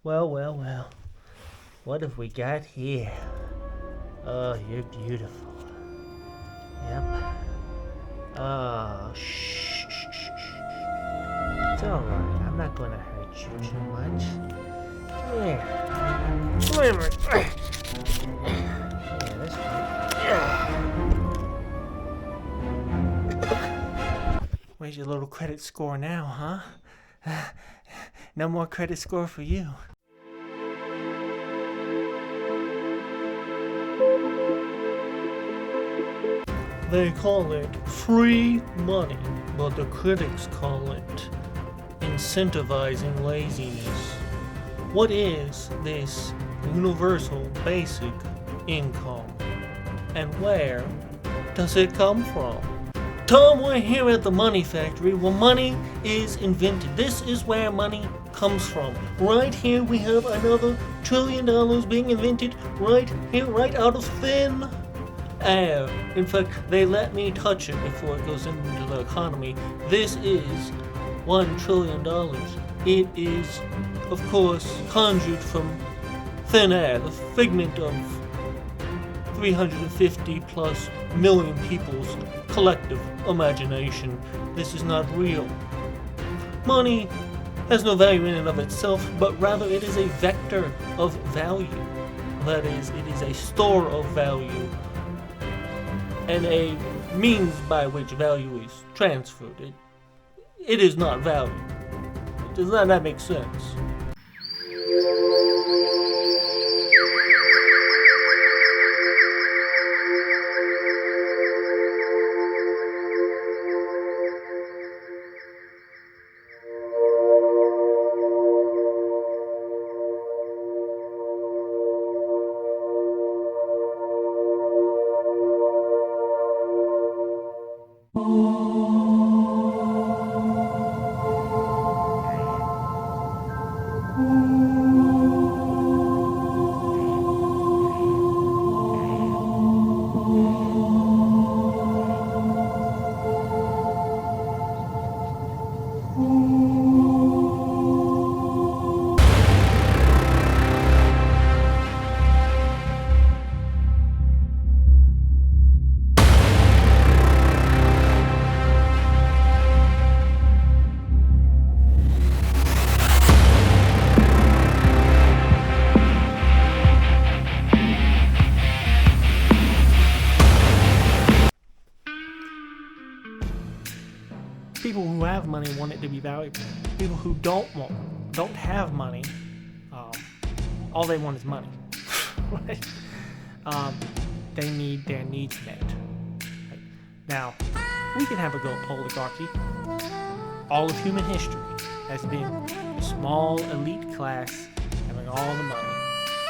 Well. What have we got here? Oh, you're beautiful. Yep. Oh, shh. It's alright. I'm not gonna hurt you too much. Yeah. Wait a minute. Yeah, that's right. Where's your little credit score now, huh? No more credit score for you. They call it free money, but the critics call it incentivizing laziness. What is this universal basic income? And where does it come from? Tom, we're here at the Money Factory where money is invented. This is where money comes from. Right here we have another $1 trillion being invented right here, right out of thin air. In fact, they let me touch it before it goes into the economy. This is $1 trillion. It is, of course, conjured from thin air, the figment of 350 plus million people's collective imagination. This is not real. Money has no value in and of itself, but rather it is a vector of value. That is, it is a store of value and a means by which value is transferred. It is not value. Does not that make sense? People who have money want it to be valuable. People who don't have money, all they want is money. Right? They need their needs met. Right? Now, we can have a go at oligarchy. All of human history has been a small elite class having all the money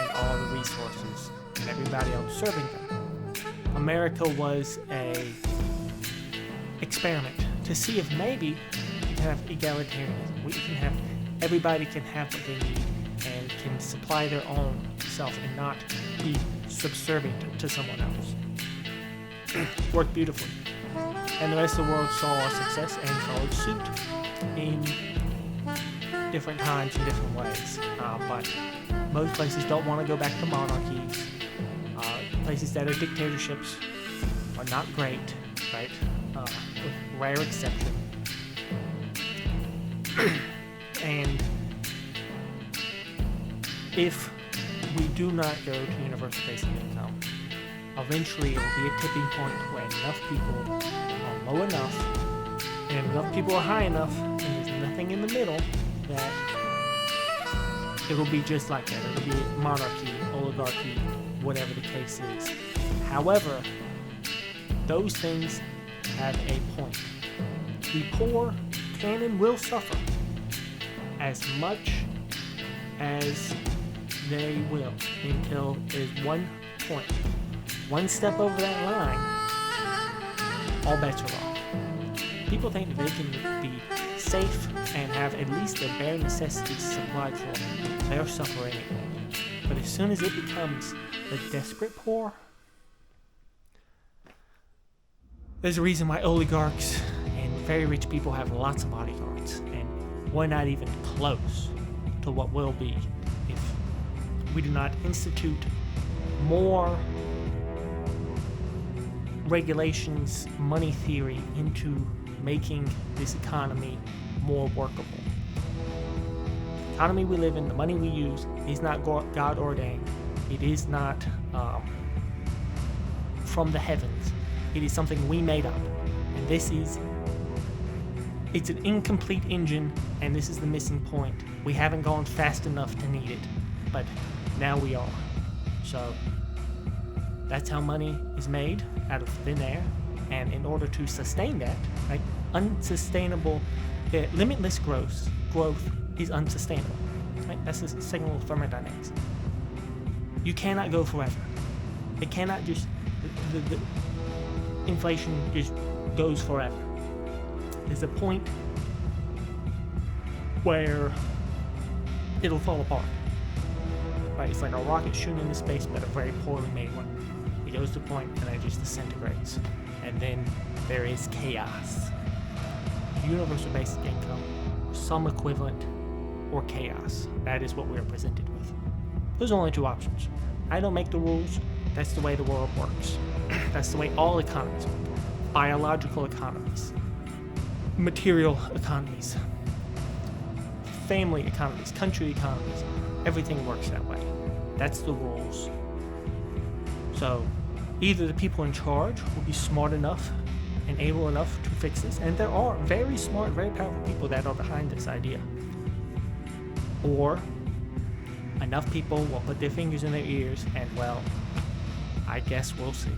and all the resources, and everybody else serving them. America was a experiment to see if maybe we can have egalitarianism. We can have everybody can have what they need and can supply their own self and not be subservient to someone else. Worked beautifully. And the rest of the world saw our success and followed suit in different times and different ways. But most places don't want to go back to monarchies. Places that are dictatorships are not great, right? With rare exception. And if we do not go to universal basic income, eventually it will be a tipping point where enough people are low enough and enough people are high enough and there's nothing in the middle that it'll be just like that. It'll be monarchy, oligarchy, whatever the case is. However, those things have a point. The poor can and will suffer as much as they will until there's one point. One step over that line, all bets are off. People think that they can be safe and have at least their bare necessities supplied for them. They'll suffer anyway. But as soon as it becomes the desperate poor, there's a reason why oligarchs and very rich people have lots of bodyguards, and we're not even close to what will be we do not institute more regulations, money theory into making this economy more workable. The economy we live in, the money we use, is not God ordained. It is not from the heavens. It is something we made up. And it's an incomplete engine, and this is the missing point. We haven't gone fast enough to need it, but now we are. So that's how money is made, out of thin air. And in order to sustain that, right, limitless growth is unsustainable. Right? That's the signal of thermodynamics. You cannot go forever. It cannot just, the inflation just goes forever. There's a point where it'll fall apart. Right? It's like a rocket shooting into space, but a very poorly made one. It goes to a point and it just disintegrates. And then there is chaos. Universal basic income, some equivalent, or chaos. That is what we are presented with. There's only two options. I don't make the rules. That's the way the world works. That's the way all economies work. Biological economies, material economies, family economies, country economies. Everything works that way. That's the rules. So either the people in charge will be smart enough and able enough to fix this, and there are very smart, very powerful people that are behind this idea, or enough people will put their fingers in their ears and, well, I guess we'll see.